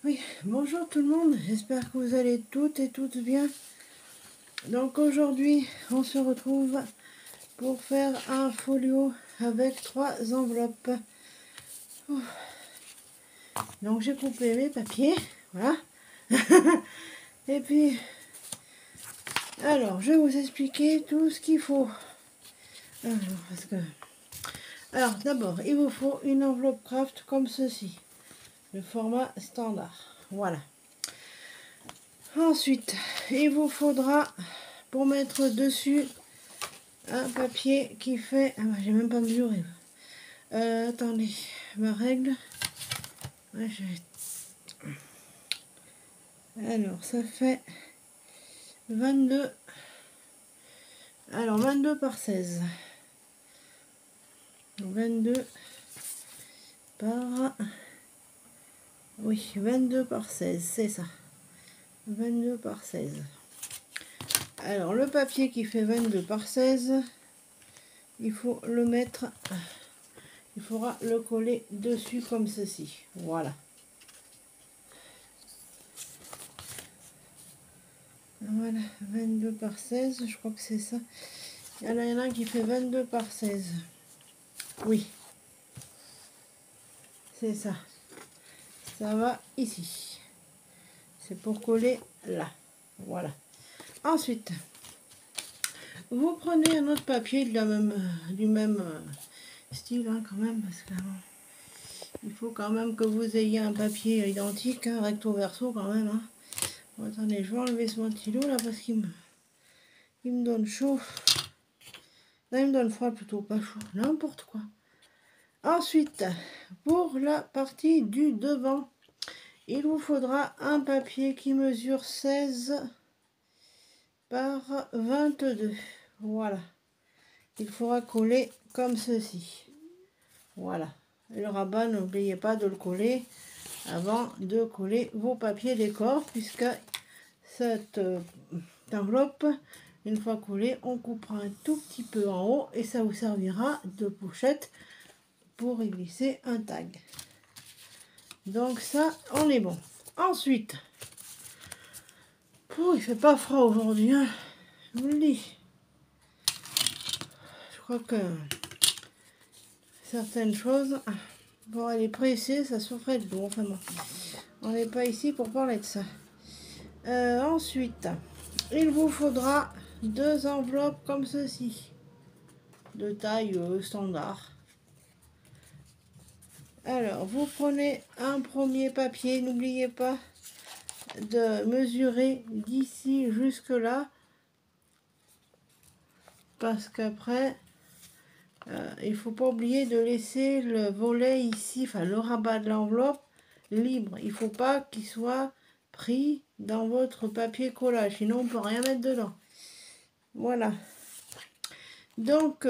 Oui, bonjour tout le monde, j'espère que vous allez toutes et toutes bien. Donc aujourd'hui, on se retrouve pour faire un folio avec 3 enveloppes. Donc j'ai coupé mes papiers, voilà. Et puis, alors je vais vous expliquer tout ce qu'il faut. Alors d'abord, il vous faut une enveloppe craft comme ceci, le format standard, voilà. Ensuite, il vous faudra, pour mettre dessus, un papier qui fait... Ah bah j'ai même pas mesuré. Attendez, ma règle. Ouais, alors, ça fait 22. Alors, 22 par 16. 22 par... Oui, 22 par 16, c'est ça. 22 par 16. Alors, le papier qui fait 22 par 16, il faut le mettre... Il faudra le coller dessus comme ceci. Voilà. Voilà, 22 par 16, je crois que c'est ça. Il y en a un qui fait 22 par 16. Oui. C'est ça. Ça va ici. C'est pour coller là. Voilà. Ensuite, vous prenez un autre papier de la même, du même style, hein, quand même, parce que il faut quand même que vous ayez un papier identique, hein, recto verso quand même. Hein. Bon, attendez, je vais enlever ce ventilo là parce qu'il me donne chaud. Là, il me donne froid plutôt, pas chaud, n'importe quoi. Ensuite, pour la partie du devant, il vous faudra un papier qui mesure 16 par 22. Voilà. Il faudra coller comme ceci. Voilà. Et le rabat, n'oubliez pas de le coller avant de coller vos papiers décor, puisque cette enveloppe, une fois collée, on coupera un tout petit peu en haut et ça vous servira de pochette pour y glisser un tag. Donc ça, on est bon. Ensuite, il fait pas froid aujourd'hui, hein, je vous le dis. Je crois que certaines choses, pour aller presser, ça souffrait de l'eau. Enfin bon, on n'est pas ici pour parler de ça. Ensuite, il vous faudra 2 enveloppes comme ceci, de taille standard. Alors, vous prenez un premier papier, n'oubliez pas de mesurer d'ici jusque là, parce qu'après, il faut pas oublier de laisser le volet ici, enfin le rabat de l'enveloppe libre. Il faut pas qu'il soit pris dans votre papier collage, sinon on peut rien mettre dedans. Voilà. Donc,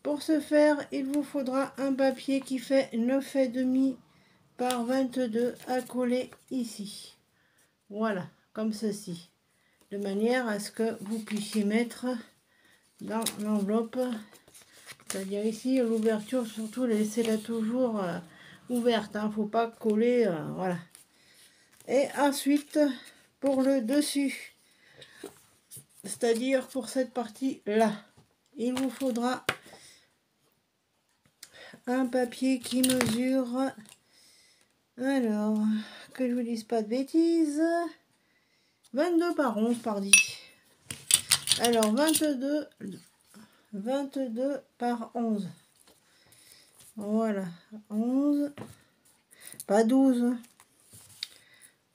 pour ce faire, il vous faudra un papier qui fait 9,5 par 22 à coller ici. Voilà, comme ceci. De manière à ce que vous puissiez mettre dans l'enveloppe. C'est-à-dire ici, l'ouverture, surtout, laissez-la toujours ouverte. Hein, faut pas coller, voilà. Et ensuite, pour le dessus, c'est-à-dire pour cette partie-là, il vous faudra un papier qui mesure, alors, que je vous dise pas de bêtises, 22 par 11 par 10. Alors, 22 par 11. Voilà, 11, pas 12,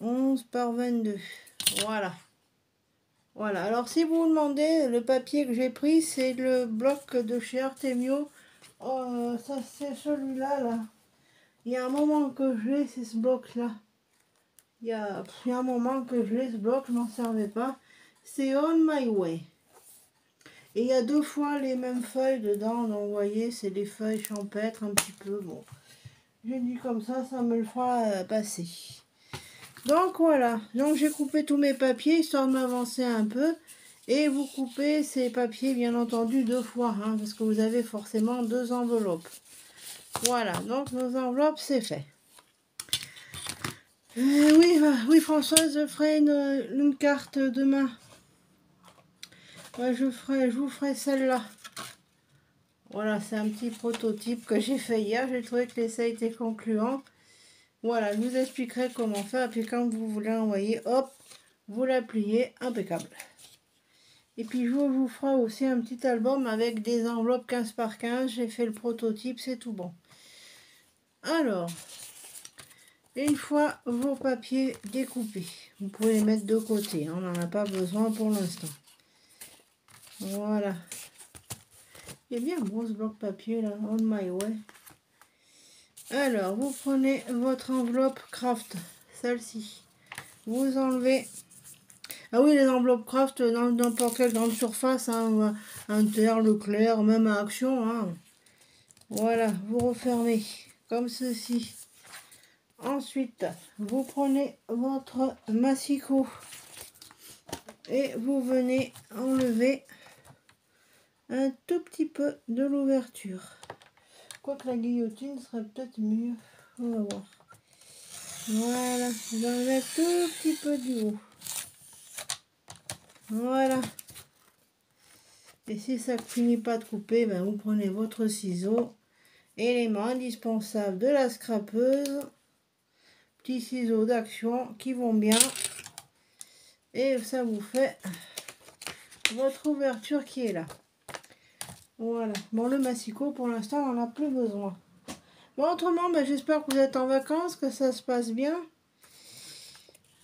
11 par 22. Voilà. Voilà, alors si vous vous demandez, le papier que j'ai pris, c'est le bloc de chez Artemio. Ça, c'est celui-là, là. Il y a un moment que je l'ai, c'est ce bloc-là. Il y a un moment que je l'ai, ce bloc, je m'en servais pas. C'est On My Way. Et il y a 2 fois les mêmes feuilles dedans, donc vous voyez, c'est des feuilles champêtres un petit peu. Bon, j'ai dit comme ça me le fera passer. Donc voilà, donc j'ai coupé tous mes papiers, histoire de m'avancer un peu. Et vous coupez ces papiers, bien entendu, 2 fois, hein, parce que vous avez forcément 2 enveloppes. Voilà, donc nos enveloppes, c'est fait. Oui, oui, Françoise, je ferai une carte demain. Ouais, je vous ferai celle-là. Voilà, c'est un petit prototype que j'ai fait hier. J'ai trouvé que l'essai était concluant. Voilà, je vous expliquerai comment faire. Et puis quand vous voulez envoyer, hop, vous la pliez, impeccable. Et puis je vous ferai aussi un petit album avec des enveloppes 15 par 15. J'ai fait le prototype, c'est tout bon. Alors, une fois vos papiers découpés, vous pouvez les mettre de côté. On n'en a pas besoin pour l'instant. Voilà. Il est bien gros ce bloc papier là, on my way. Alors, vous prenez votre enveloppe craft, celle-ci. Vous enlevez. Ah oui, les enveloppes craft dans n'importe quelle grande surface, hein, Inter, Leclerc, même à Action. Hein. Voilà, vous refermez comme ceci. Ensuite, vous prenez votre massicot et vous venez enlever un tout petit peu de l'ouverture. Quoique la guillotine serait peut-être mieux. On va voir. Voilà, vous enlevez un tout petit peu du haut. Voilà. Et si ça ne finit pas de couper, ben vous prenez votre ciseau. Élément indispensable de la scrapeuse. Petits ciseaux d'action qui vont bien. Et ça vous fait votre ouverture qui est là. Voilà. Bon, le massicot, pour l'instant, on n'en a plus besoin. Bon, autrement, ben, j'espère que vous êtes en vacances, que ça se passe bien.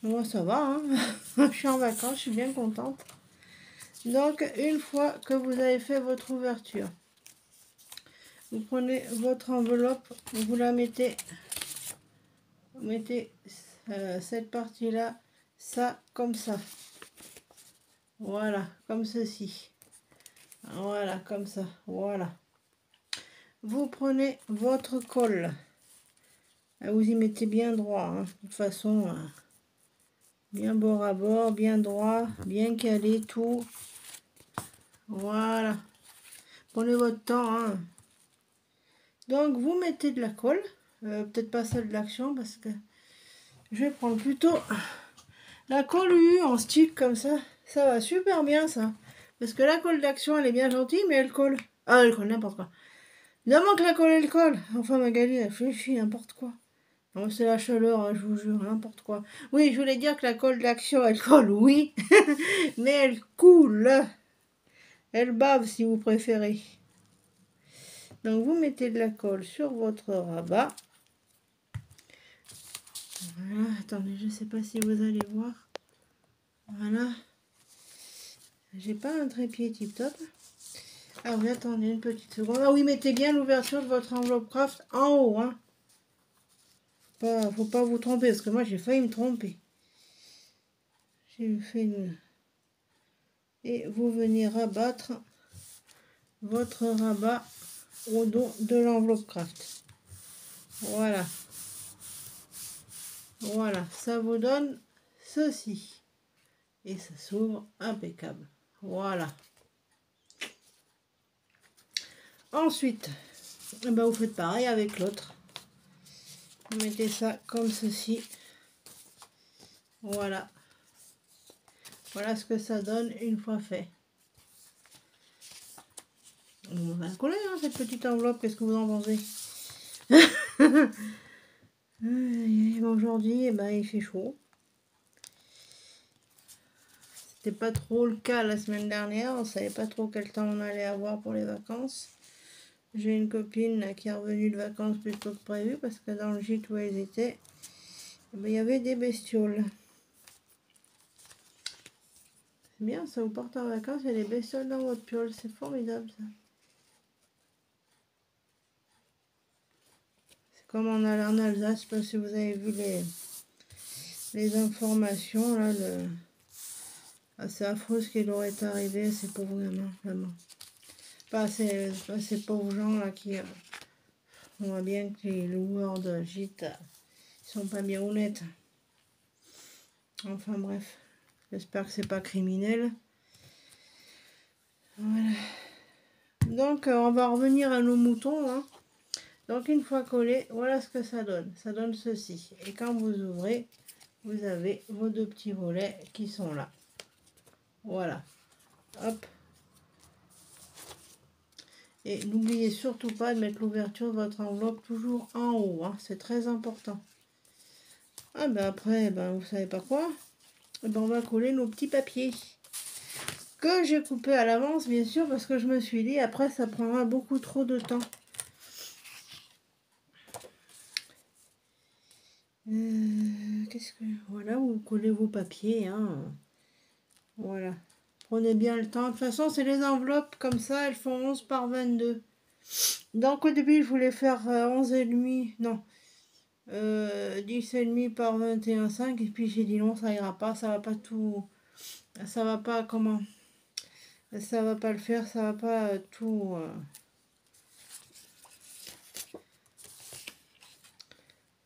Moi, ça va, hein. Je suis en vacances, je suis bien contente. Donc, une fois que vous avez fait votre ouverture, vous prenez votre enveloppe, vous la mettez, cette partie-là, ça, comme ça. Voilà, comme ceci. Voilà, comme ça. Voilà. Vous prenez votre colle. Vous y mettez bien droit, hein. De toute façon, bien bord à bord, bien droit, bien calé, tout. Voilà. Prenez votre temps, hein. Donc, vous mettez de la colle. Peut-être pas celle de l'Action, parce que je vais prendre plutôt la colle U en stick, comme ça. Ça va super bien, ça. Parce que la colle d'Action, elle est bien gentille, mais elle colle. Ah, elle colle n'importe quoi. Évidemment que la colle, elle colle. Enfin, Magali, elle réfléchit, n'importe quoi. Non, c'est la chaleur, hein, je vous jure, n'importe quoi. Oui, je voulais dire que la colle d'Action, elle colle, oui. Mais elle coule. Elle bave, si vous préférez. Donc, vous mettez de la colle sur votre rabat. Voilà, attendez, je ne sais pas si vous allez voir. Voilà. J'ai pas un trépied tip-top. Ah oui, attendez une petite seconde. Ah oui, mettez bien l'ouverture de votre enveloppe craft en haut, hein. Faut pas vous tromper, parce que moi, j'ai failli me tromper. J'ai fait une... Et vous venez rabattre votre rabat au dos de l'enveloppe craft. Voilà. Voilà, ça vous donne ceci. Et ça s'ouvre impeccable. Voilà. Ensuite, ben vous faites pareil avec l'autre. Vous mettez ça comme ceci. Voilà. Voilà ce que ça donne une fois fait. On va coller, hein, cette petite enveloppe. Qu'est-ce que vous en pensez? Aujourd'hui, eh ben, il fait chaud. C'était pas trop le cas la semaine dernière. On savait pas trop quel temps on allait avoir pour les vacances. J'ai une copine là, qui est revenue de vacances plus tôt que prévu parce que dans le gîte où elles étaient, eh ben, il y avait des bestioles. C'est bien, ça vous porte en vacances, il y a des bestioles dans votre piole. C'est formidable ça. C'est comme en Alsace, je sais pas si vous avez vu les informations là. Ah, c'est affreux ce qui leur est arrivé à ces pauvres gamins, vraiment. Pas ces pauvres gens là qui... on voit bien que les loueurs de gîte, ils sont pas bien honnêtes. Enfin bref, j'espère que c'est pas criminel. Voilà. Donc on va revenir à nos moutons. Hein. Donc une fois collé, voilà ce que ça donne. Ça donne ceci. Et quand vous ouvrez, vous avez vos deux petits volets qui sont là. Voilà. Hop. Et n'oubliez surtout pas de mettre l'ouverture de votre enveloppe toujours en haut. Hein. C'est très important. Ah ben après, ben vous savez pas quoi? Ben on va coller nos petits papiers. Que j'ai coupé à l'avance, bien sûr, parce que je me suis dit, après ça prendra beaucoup trop de temps. Qu'est-ce que... Voilà, vous collez vos papiers. Hein. Voilà. Prenez bien le temps. De toute façon, c'est les enveloppes comme ça, elles font 11 par 22. Donc au début, je voulais faire 11,5. Non. 10,5 par 21,5. Et puis j'ai dit non, ça ira pas. Ça va pas tout... Ça va pas... Comment? Ça va pas le faire. Ça va pas tout...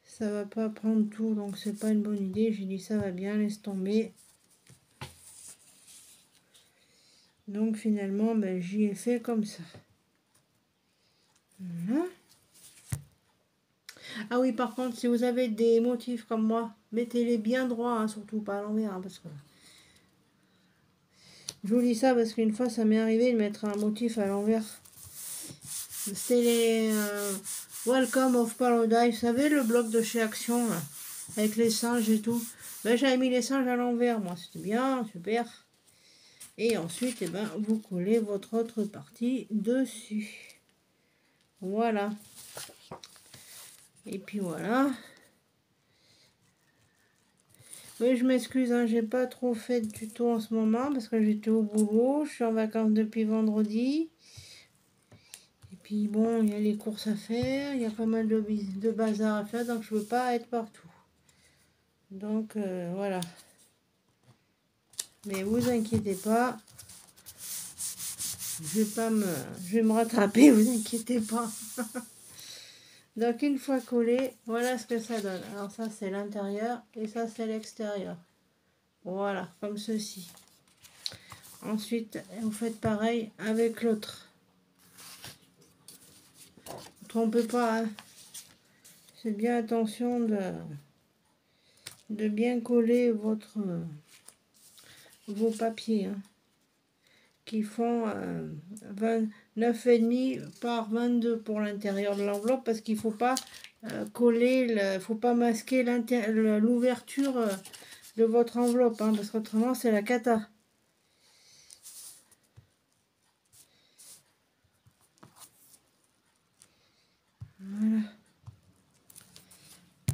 Ça va pas prendre tout. Donc c'est pas une bonne idée. J'ai dit ça va bien. Laisse tomber. Donc finalement, ben, j'y ai fait comme ça. Voilà. Ah oui, par contre, si vous avez des motifs comme moi, mettez-les bien droits, hein, surtout pas à l'envers, hein, parce que... Je vous dis ça parce qu'une fois, ça m'est arrivé de mettre un motif à l'envers. C'était les Welcome of Paradise, vous savez, le bloc de chez Action, là, avec les singes et tout. Ben, j'avais mis les singes à l'envers, moi, c'était bien, super. Et ensuite, eh ben, vous collez votre autre partie dessus. Voilà. Et puis voilà. Oui, je m'excuse, hein, j'ai pas trop fait de tuto en ce moment parce que j'étais au boulot. Je suis en vacances depuis vendredi. Et puis bon, il y a les courses à faire, il y a pas mal de bazar à faire, donc je veux pas être partout. Donc voilà. Mais vous inquiétez pas, je vais me rattraper, vous inquiétez pas. Donc une fois collé, voilà ce que ça donne. Alors ça c'est l'intérieur et ça c'est l'extérieur. Voilà, comme ceci. Ensuite, vous faites pareil avec l'autre. Ne trompez pas, hein. C'est bien attention de bien coller vos papiers, hein, qui font 29,5 par 22 pour l'intérieur de l'enveloppe, parce qu'il ne faut pas coller, faut pas masquer l'ouverture de votre enveloppe, hein, parce qu'autrement c'est la cata. Voilà.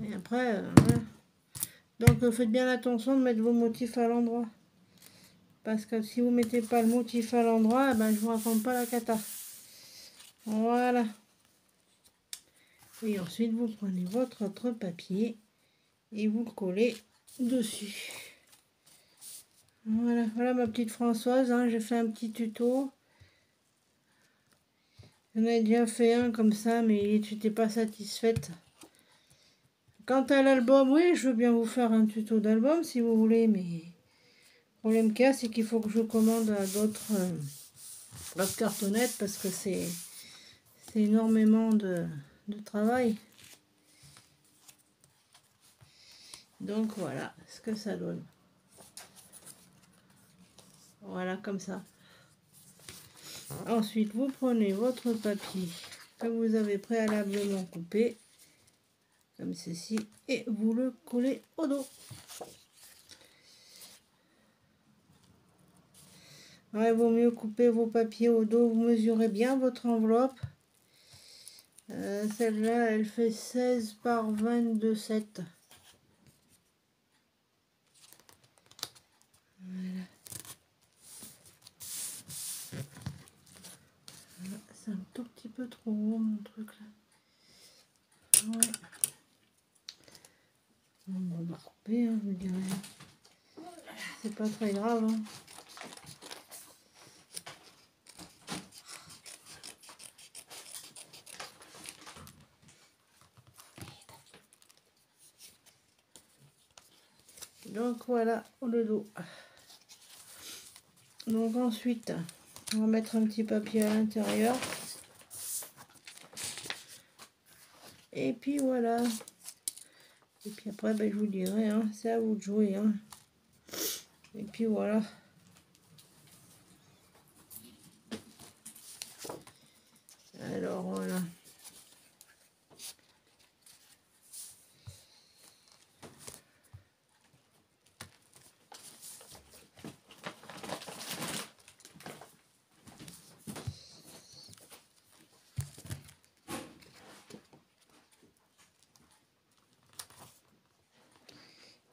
Et après, voilà. Donc faites bien attention de mettre vos motifs à l'endroit. Parce que si vous ne mettez pas le motif à l'endroit, ben, je ne vous raconte pas la cata. Voilà. Et ensuite, vous prenez votre autre papier et vous le collez dessus. Voilà, voilà ma petite Françoise, hein, j'ai fait un petit tuto. J'en ai déjà fait un comme ça, mais je n'étais pas satisfaite. Quant à l'album, oui, je veux bien vous faire un tuto d'album si vous voulez, mais le problème qu'il y a, c'est qu'il faut que je commande d'autres cartonnettes parce que c'est énormément de travail. Donc voilà ce que ça donne. Voilà, comme ça. Ensuite, vous prenez votre papier que vous avez préalablement coupé, comme ceci, et vous le collez au dos. Ouais, il vaut mieux couper vos papiers au dos. Vous mesurez bien votre enveloppe. Celle-là, elle fait 16 par 22,7. Voilà. C'est un tout petit peu trop gros mon truc là. Ouais. On va couper, hein, je dirais. C'est pas très grave. Hein. Donc voilà le dos. Donc ensuite, on va mettre un petit papier à l'intérieur. Et puis voilà. Et puis après, ben, je vous dirai, hein, c'est à vous de jouer. Hein. Et puis voilà. Alors voilà.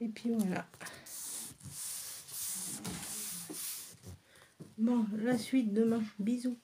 Et puis voilà. Bon, la suite demain. Bisous.